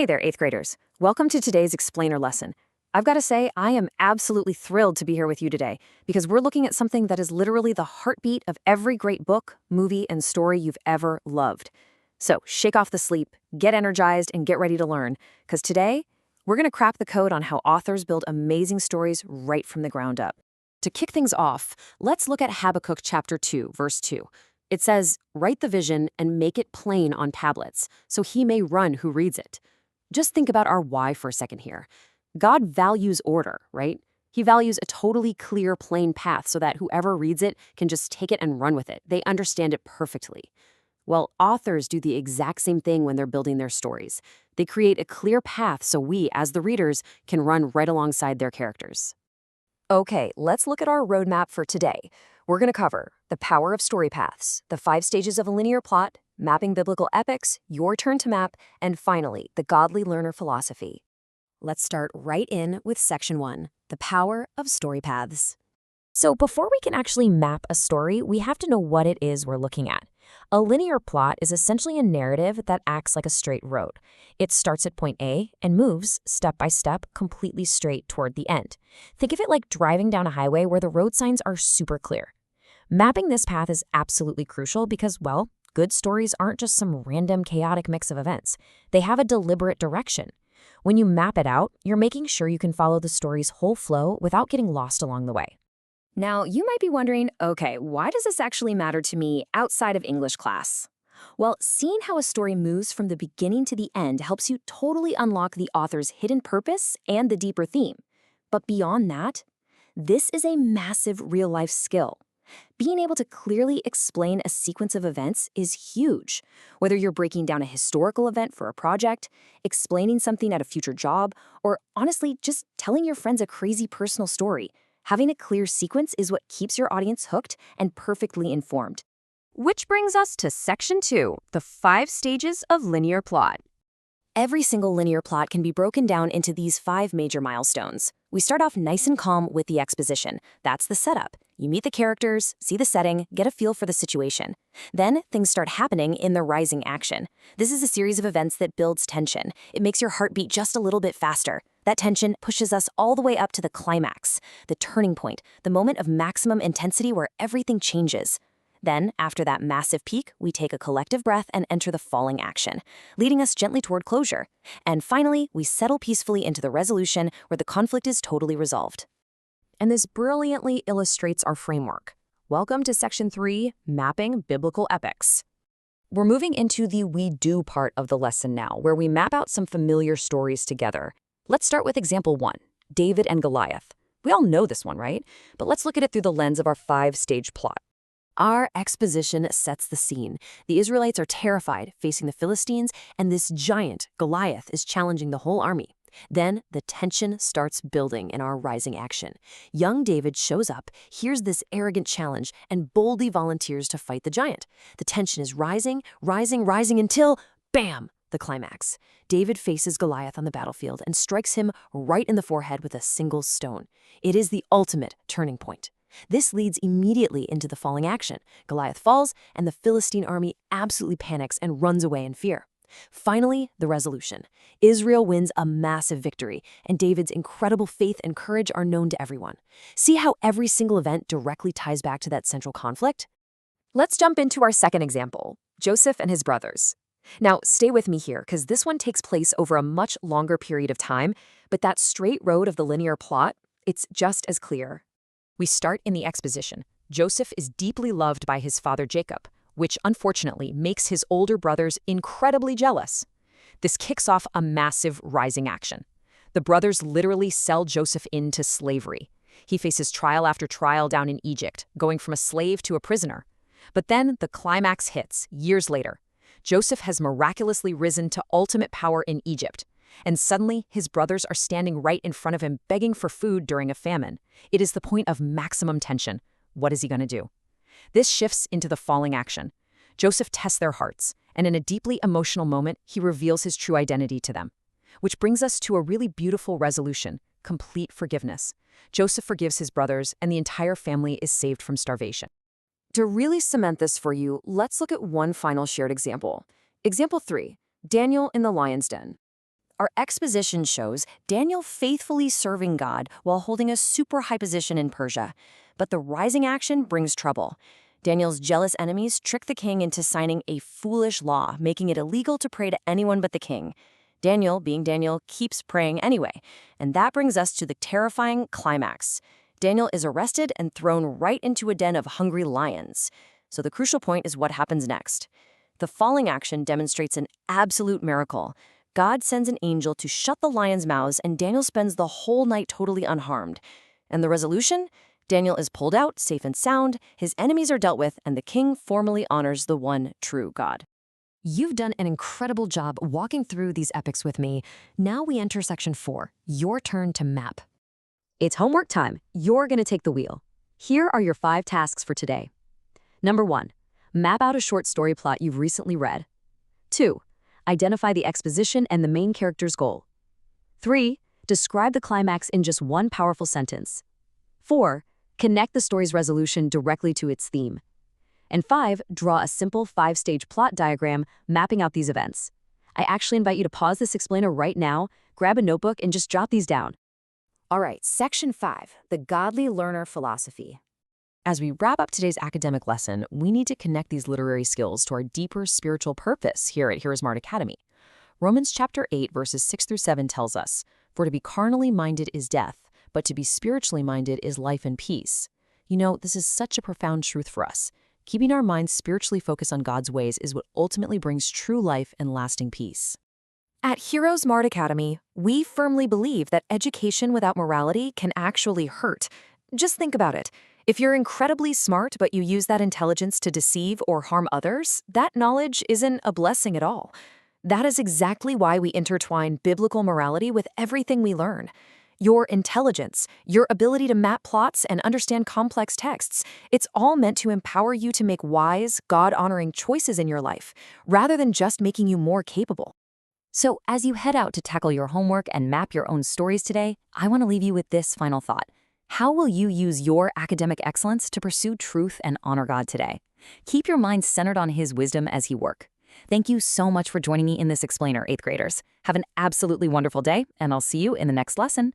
Hey there, 8th graders. Welcome to today's explainer lesson. I've got to say, I am absolutely thrilled to be here with you today because we're looking at something that is literally the heartbeat of every great book, movie, and story you've ever loved. So shake off the sleep, get energized, and get ready to learn, because today we're going to crack the code on how authors build amazing stories right from the ground up. To kick things off, let's look at Habakkuk chapter 2, verse 2. It says, "Write the vision and make it plain on tablets, so he may run who reads it." Just think about our why for a second here. God values order, right? He values a totally clear, plain path so that whoever reads it can just take it and run with it. They understand it perfectly. Well, authors do the exact same thing when they're building their stories. They create a clear path so we, as the readers, can run right alongside their characters. Okay, let's look at our roadmap for today. We're going to cover the power of story paths, the 5 stages of a linear plot, mapping biblical epics, your turn to map, and finally, the godly learner philosophy. Let's start right in with section 1, the power of story paths. So before we can actually map a story, we have to know what it is we're looking at. A linear plot is essentially a narrative that acts like a straight road. It starts at point A and moves, step by step, completely straight toward the end. Think of it like driving down a highway where the road signs are super clear. Mapping this path is absolutely crucial because, well, good stories aren't just some random chaotic mix of events. They have a deliberate direction. When you map it out, you're making sure you can follow the story's whole flow without getting lost along the way. Now, you might be wondering, okay, why does this actually matter to me outside of English class? Well, seeing how a story moves from the beginning to the end helps you totally unlock the author's hidden purpose and the deeper theme. But beyond that, this is a massive real-life skill. Being able to clearly explain a sequence of events is huge. Whether you're breaking down a historical event for a project, explaining something at a future job, or honestly, just telling your friends a crazy personal story, having a clear sequence is what keeps your audience hooked and perfectly informed. Which brings us to section 2, the 5 stages of linear plot. Every single linear plot can be broken down into these 5 major milestones. We start off nice and calm with the exposition. That's the setup. You meet the characters, see the setting, get a feel for the situation. Then things start happening in the rising action. This is a series of events that builds tension. It makes your heart beat just a little bit faster. That tension pushes us all the way up to the climax, the turning point, the moment of maximum intensity where everything changes. Then, after that massive peak, we take a collective breath and enter the falling action, leading us gently toward closure. And finally, we settle peacefully into the resolution where the conflict is totally resolved. And this brilliantly illustrates our framework. Welcome to section 3, mapping biblical epics. We're moving into the we do part of the lesson now, where we map out some familiar stories together. Let's start with example 1, David and Goliath. We all know this one, right? But let's look at it through the lens of our 5-stage plot. Our exposition sets the scene. The Israelites are terrified, facing the Philistines, and this giant, Goliath, is challenging the whole army. Then the tension starts building in our rising action. Young David shows up, hears this arrogant challenge, and boldly volunteers to fight the giant. The tension is rising until, bam, the climax. David faces Goliath on the battlefield and strikes him right in the forehead with a single stone. It is the ultimate turning point. This leads immediately into the falling action. Goliath falls, and the Philistine army absolutely panics and runs away in fear. Finally, the resolution. Israel wins a massive victory, and David's incredible faith and courage are known to everyone. See how every single event directly ties back to that central conflict? Let's jump into our second example, Joseph and his brothers. Now, stay with me here, because this one takes place over a much longer period of time, but that straight road of the linear plot, it's just as clear. We start in the exposition. Joseph is deeply loved by his father Jacob, which unfortunately makes his older brothers incredibly jealous. This kicks off a massive rising action. The brothers literally sell Joseph into slavery. He faces trial after trial down in Egypt, going from a slave to a prisoner. But then the climax hits, years later. Joseph has miraculously risen to ultimate power in Egypt. And suddenly, his brothers are standing right in front of him begging for food during a famine. It is the point of maximum tension. What is he going to do? This shifts into the falling action. Joseph tests their hearts, and in a deeply emotional moment, he reveals his true identity to them. Which brings us to a really beautiful resolution, complete forgiveness. Joseph forgives his brothers, and the entire family is saved from starvation. To really cement this for you, let's look at one final shared example. Example 3, Daniel in the lion's den. Our exposition shows Daniel faithfully serving God while holding a super high position in Persia. But the rising action brings trouble. Daniel's jealous enemies trick the king into signing a foolish law, making it illegal to pray to anyone but the king. Daniel, being Daniel, keeps praying anyway. And that brings us to the terrifying climax. Daniel is arrested and thrown right into a den of hungry lions. So the crucial point is what happens next. The falling action demonstrates an absolute miracle. God sends an angel to shut the lions' mouths, and Daniel spends the whole night totally unharmed. And the resolution? Daniel is pulled out, safe and sound, his enemies are dealt with, and the king formally honors the one true God. You've done an incredible job walking through these epics with me. Now we enter section 4, your turn to map. It's homework time. You're going to take the wheel. Here are your 5 tasks for today. Number 1, map out a short story plot you've recently read. 2, identify the exposition and the main character's goal. 3, describe the climax in just one powerful sentence. 4, connect the story's resolution directly to its theme. And 5, draw a simple 5-stage plot diagram mapping out these events. I actually invite you to pause this explainer right now, grab a notebook, and just jot these down. All right, section 5, the godly learner philosophy. As we wrap up today's academic lesson, we need to connect these literary skills to our deeper spiritual purpose here at HeroesMart Academy. Romans chapter 8, verses 6 through 7 tells us, "For to be carnally minded is death, but to be spiritually minded is life and peace." You know, this is such a profound truth for us. Keeping our minds spiritually focused on God's ways is what ultimately brings true life and lasting peace. At HeroesMart Academy, we firmly believe that education without morality can actually hurt. Just think about it. If you're incredibly smart but you use that intelligence to deceive or harm others, that knowledge isn't a blessing at all. That is exactly why we intertwine biblical morality with everything we learn. Your intelligence, your ability to map plots and understand complex texts, it's all meant to empower you to make wise, God-honoring choices in your life, rather than just making you more capable. So as you head out to tackle your homework and map your own stories today, I want to leave you with this final thought. How will you use your academic excellence to pursue truth and honor God today? Keep your mind centered on His wisdom as you work. Thank you so much for joining me in this explainer, 8th graders. Have an absolutely wonderful day, and I'll see you in the next lesson.